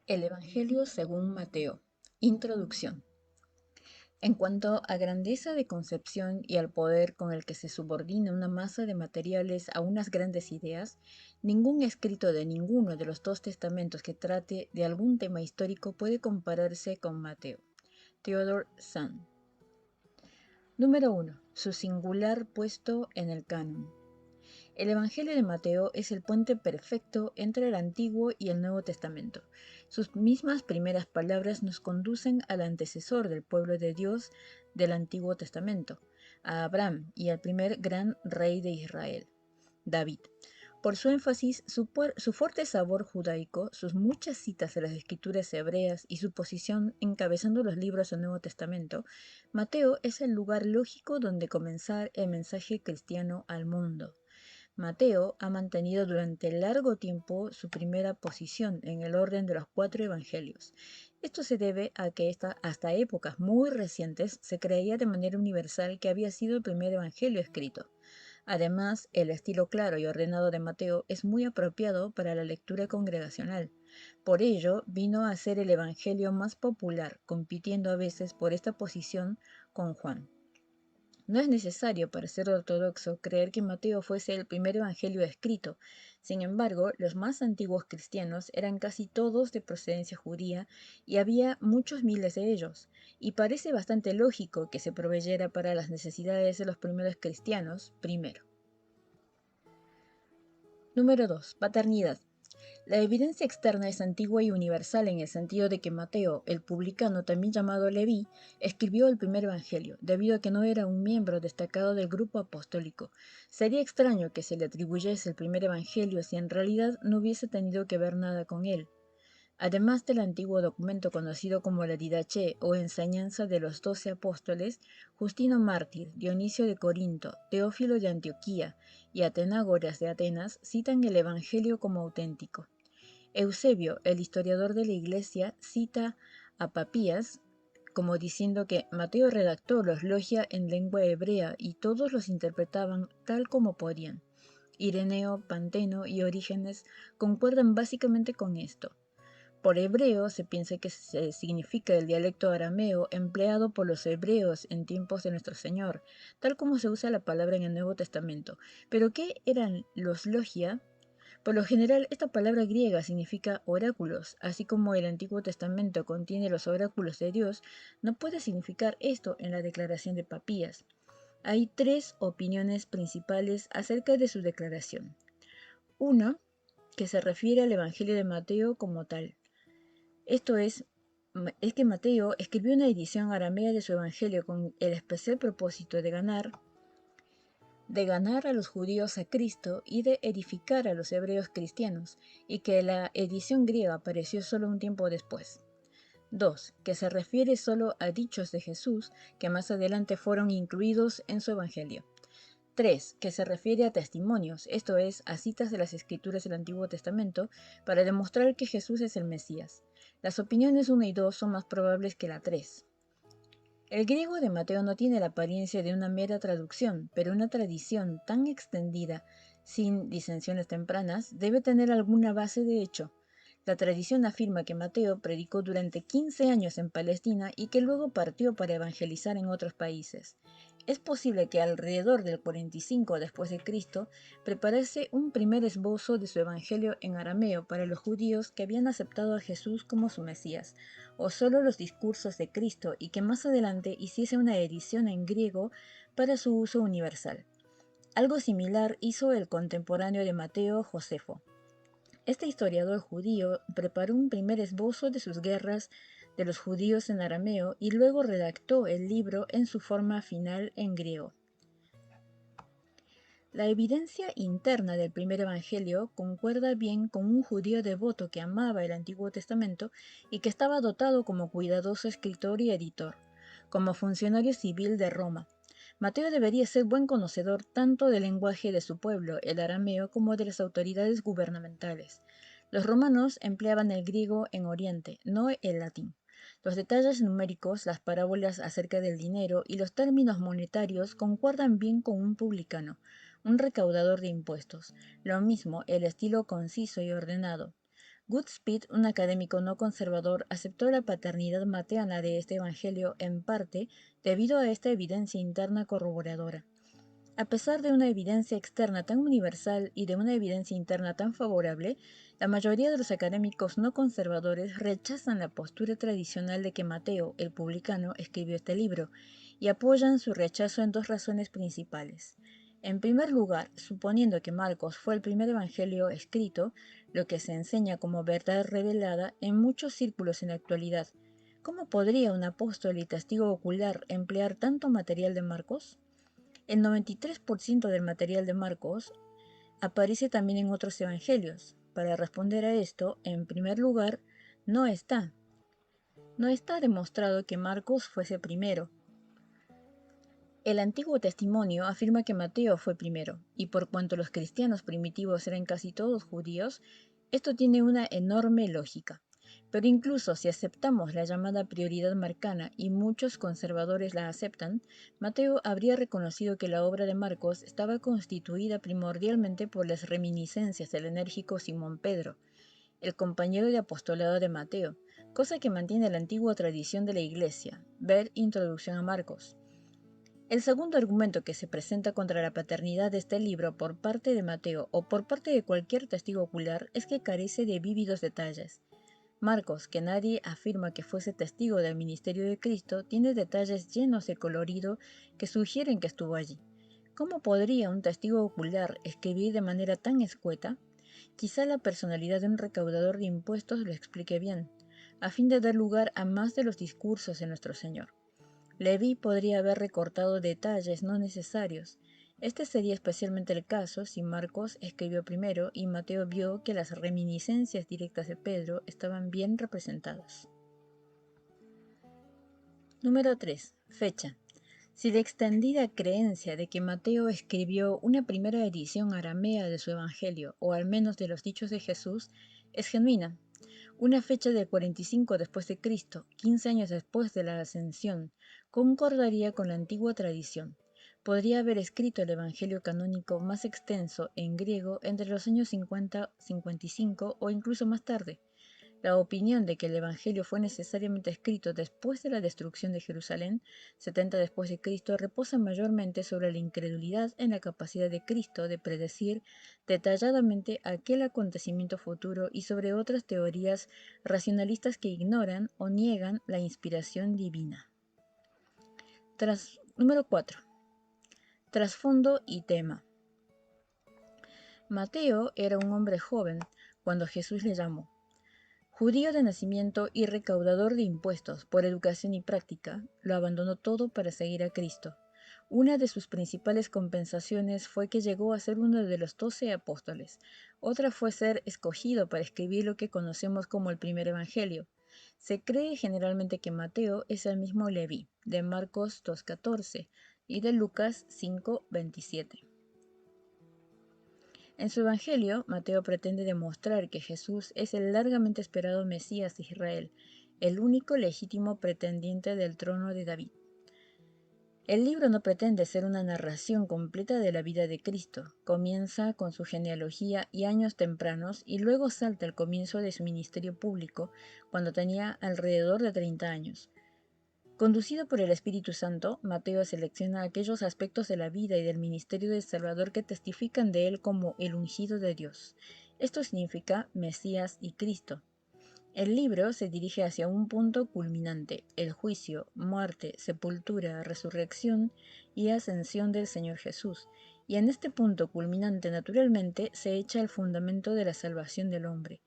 El Evangelio según Mateo. Introducción. En cuanto a grandeza de concepción y al poder con el que se subordina una masa de materiales a unas grandes ideas, ningún escrito de ninguno de los dos testamentos que trate de algún tema histórico puede compararse con Mateo. Theodore Sand. Número 1. Su singular puesto en el canon. El Evangelio de Mateo es el puente perfecto entre el Antiguo y el Nuevo Testamento. Sus mismas primeras palabras nos conducen al antecesor del pueblo de Dios del Antiguo Testamento, a Abraham y al primer gran rey de Israel, David. Por su énfasis, su fuerte sabor judaico, sus muchas citas de las escrituras hebreas y su posición encabezando los libros del Nuevo Testamento, Mateo es el lugar lógico donde comenzar el mensaje cristiano al mundo. Mateo ha mantenido durante largo tiempo su primera posición en el orden de los 4 evangelios. Esto se debe a que hasta épocas muy recientes se creía de manera universal que había sido el primer evangelio escrito. Además, el estilo claro y ordenado de Mateo es muy apropiado para la lectura congregacional. Por ello, vino a ser el evangelio más popular, compitiendo a veces por esta posición con Juan. No es necesario para ser ortodoxo creer que Mateo fuese el primer evangelio escrito. Sin embargo, los más antiguos cristianos eran casi todos de procedencia judía y había muchos miles de ellos, y parece bastante lógico que se proveyera para las necesidades de los primeros cristianos primero. Número 2. Paternidad. La evidencia externa es antigua y universal en el sentido de que Mateo, el publicano también llamado Leví, escribió el primer evangelio, debido a que no era un miembro destacado del grupo apostólico. Sería extraño que se le atribuyese el primer evangelio si en realidad no hubiese tenido que ver nada con él. Además del antiguo documento conocido como la Didaché o enseñanza de los 12 apóstoles, Justino Mártir, Dionisio de Corinto, Teófilo de Antioquía y Atenágoras de Atenas citan el Evangelio como auténtico. Eusebio, el historiador de la Iglesia, cita a Papías como diciendo que Mateo redactó los logia en lengua hebrea y todos los interpretaban tal como podían. Ireneo, Panteno y Orígenes concuerdan básicamente con esto. Por hebreo se piensa que se significa el dialecto arameo empleado por los hebreos en tiempos de nuestro Señor, tal como se usa la palabra en el Nuevo Testamento. ¿Pero qué eran los logia? Por lo general, esta palabra griega significa oráculos, así como el Antiguo Testamento contiene los oráculos de Dios, no puede significar esto en la declaración de Papías. Hay 3 opiniones principales acerca de su declaración. Una, que se refiere al Evangelio de Mateo como tal. Esto es que Mateo escribió una edición aramea de su Evangelio con el especial propósito de ganar a los judíos a Cristo y de edificar a los hebreos cristianos, y que la edición griega apareció solo un tiempo después. 2. Que se refiere solo a dichos de Jesús que más adelante fueron incluidos en su Evangelio. 3. Que se refiere a testimonios, esto es, a citas de las escrituras del Antiguo Testamento, para demostrar que Jesús es el Mesías. Las opiniones 1 y 2 son más probables que la 3. El griego de Mateo no tiene la apariencia de una mera traducción, pero una tradición tan extendida, sin disensiones tempranas, debe tener alguna base de hecho. La tradición afirma que Mateo predicó durante 15 años en Palestina y que luego partió para evangelizar en otros países. Es posible que alrededor del 45 después de Cristo preparase un primer esbozo de su evangelio en arameo para los judíos que habían aceptado a Jesús como su Mesías, o solo los discursos de Cristo, y que más adelante hiciese una edición en griego para su uso universal. Algo similar hizo el contemporáneo de Mateo, Josefo. Este historiador judío preparó un primer esbozo de sus guerras de los judíos en arameo y luego redactó el libro en su forma final en griego. La evidencia interna del primer evangelio concuerda bien con un judío devoto que amaba el Antiguo Testamento y que estaba dotado como cuidadoso escritor y editor, como funcionario civil de Roma. Mateo debería ser buen conocedor tanto del lenguaje de su pueblo, el arameo, como de las autoridades gubernamentales. Los romanos empleaban el griego en Oriente, no el latín. Los detalles numéricos, las parábolas acerca del dinero y los términos monetarios concuerdan bien con un publicano, un recaudador de impuestos. Lo mismo el estilo conciso y ordenado. Goodspeed, un académico no conservador, aceptó la paternidad materna de este evangelio en parte debido a esta evidencia interna corroboradora. A pesar de una evidencia externa tan universal y de una evidencia interna tan favorable, la mayoría de los académicos no conservadores rechazan la postura tradicional de que Mateo, el publicano, escribió este libro, y apoyan su rechazo en dos razones principales. En primer lugar, suponiendo que Marcos fue el primer evangelio escrito, lo que se enseña como verdad revelada en muchos círculos en la actualidad, ¿cómo podría un apóstol y testigo ocular emplear tanto material de Marcos? El 93% del material de Marcos aparece también en otros evangelios. Para responder a esto, en primer lugar, no está. No está demostrado que Marcos fuese primero. El Antiguo Testimonio afirma que Mateo fue primero, y por cuanto los cristianos primitivos eran casi todos judíos, esto tiene una enorme lógica. Pero incluso si aceptamos la llamada prioridad marcana y muchos conservadores la aceptan, Mateo habría reconocido que la obra de Marcos estaba constituida primordialmente por las reminiscencias del enérgico Simón Pedro, el compañero de apostolado de Mateo, cosa que mantiene la antigua tradición de la Iglesia. Ver Introducción a Marcos. El segundo argumento que se presenta contra la paternidad de este libro por parte de Mateo o por parte de cualquier testigo ocular es que carece de vívidos detalles. Marcos, que nadie afirma que fuese testigo del ministerio de Cristo, tiene detalles llenos de colorido que sugieren que estuvo allí. ¿Cómo podría un testigo ocular escribir de manera tan escueta? Quizá la personalidad de un recaudador de impuestos lo explique bien, a fin de dar lugar a más de los discursos de nuestro Señor. Leví podría haber recortado detalles no necesarios. Este sería especialmente el caso si Marcos escribió primero y Mateo vio que las reminiscencias directas de Pedro estaban bien representadas. Número 3. Fecha. Si la extendida creencia de que Mateo escribió una primera edición aramea de su Evangelio, o al menos de los dichos de Jesús, es genuina, una fecha del 45 después de Cristo, 15 años después de la ascensión, concordaría con la antigua tradición. Podría haber escrito el Evangelio canónico más extenso en griego entre los años 50-55 o incluso más tarde. La opinión de que el Evangelio fue necesariamente escrito después de la destrucción de Jerusalén, 70 después de Cristo, reposa mayormente sobre la incredulidad en la capacidad de Cristo de predecir detalladamente aquel acontecimiento futuro y sobre otras teorías racionalistas que ignoran o niegan la inspiración divina. Número 4. Trasfondo y tema. Mateo era un hombre joven cuando Jesús le llamó. Judío de nacimiento y recaudador de impuestos por educación y práctica, lo abandonó todo para seguir a Cristo. Una de sus principales compensaciones fue que llegó a ser uno de los 12 apóstoles. Otra fue ser escogido para escribir lo que conocemos como el primer evangelio. Se cree generalmente que Mateo es el mismo Leví, de Marcos 2:14, y de Lucas 5:27. En su Evangelio, Mateo pretende demostrar que Jesús es el largamente esperado Mesías de Israel, el único legítimo pretendiente del trono de David. El libro no pretende ser una narración completa de la vida de Cristo. Comienza con su genealogía y años tempranos y luego salta al comienzo de su ministerio público, cuando tenía alrededor de 30 años. Conducido por el Espíritu Santo, Mateo selecciona aquellos aspectos de la vida y del ministerio del Salvador que testifican de él como el ungido de Dios. Esto significa Mesías y Cristo. El libro se dirige hacia un punto culminante, el juicio, muerte, sepultura, resurrección y ascensión del Señor Jesús. Y en este punto culminante, naturalmente, se echa el fundamento de la salvación del hombre.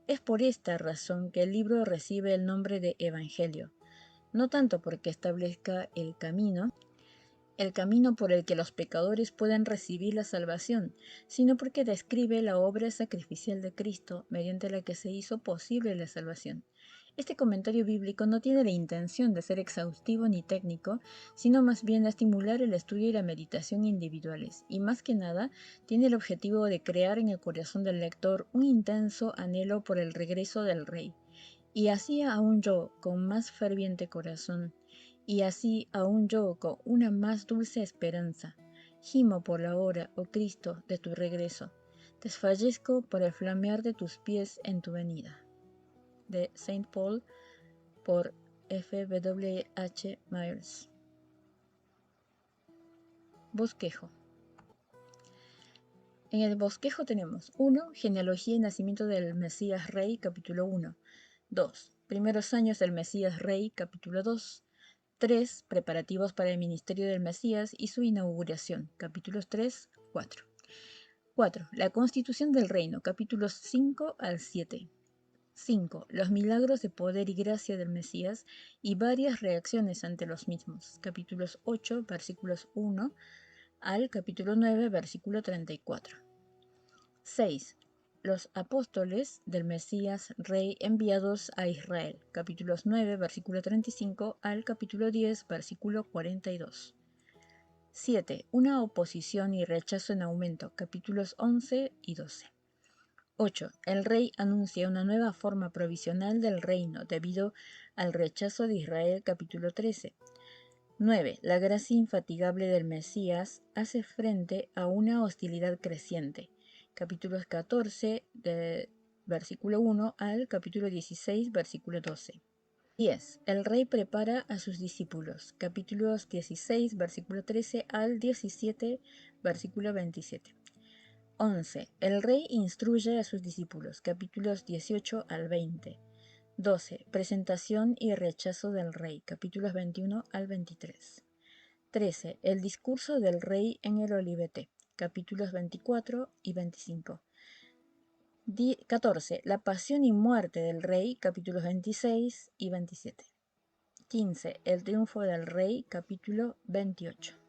Es por esta razón que el libro recibe el nombre de Evangelio. No tanto porque establezca el camino por el que los pecadores pueden recibir la salvación, sino porque describe la obra sacrificial de Cristo mediante la que se hizo posible la salvación. Este comentario bíblico no tiene la intención de ser exhaustivo ni técnico, sino más bien de estimular el estudio y la meditación individuales, y más que nada tiene el objetivo de crear en el corazón del lector un intenso anhelo por el regreso del Rey. Y así aún yo, con más ferviente corazón, y así aún yo, con una más dulce esperanza, gimo por la hora, oh Cristo, de tu regreso. Desfallezco por el flamear de tus pies en tu venida. De Saint Paul por F.W.H. Myers. Bosquejo. En el bosquejo tenemos 1. Genealogía y nacimiento del Mesías Rey, capítulo 1. 2. Primeros años del Mesías Rey, capítulo 2. 3. Preparativos para el ministerio del Mesías y su inauguración, capítulos 3, 4. 4. La constitución del reino, capítulos 5 al 7. 5. Los milagros de poder y gracia del Mesías y varias reacciones ante los mismos, capítulos 8, versículos 1 al capítulo 9, versículo 34. 6. Los apóstoles del Mesías Rey enviados a Israel, capítulos 9, versículo 35 al capítulo 10, versículo 42. 7. Una oposición y rechazo en aumento, capítulos 11 y 12. 8. El rey anuncia una nueva forma provisional del reino debido al rechazo de Israel, capítulo 13. 9. La gracia infatigable del Mesías hace frente a una hostilidad creciente, capítulos 14, versículo 1 al capítulo 16, versículo 12. 10. El rey prepara a sus discípulos, capítulos 16, versículo 13 al 17, versículo 27. 11. El rey instruye a sus discípulos, capítulos 18 al 20. 12. Presentación y rechazo del rey, capítulos 21 al 23. 13. El discurso del rey en el Olivete, capítulos 24 y 25. 14. La pasión y muerte del rey, capítulos 26 y 27. 15. El triunfo del rey, capítulo 28.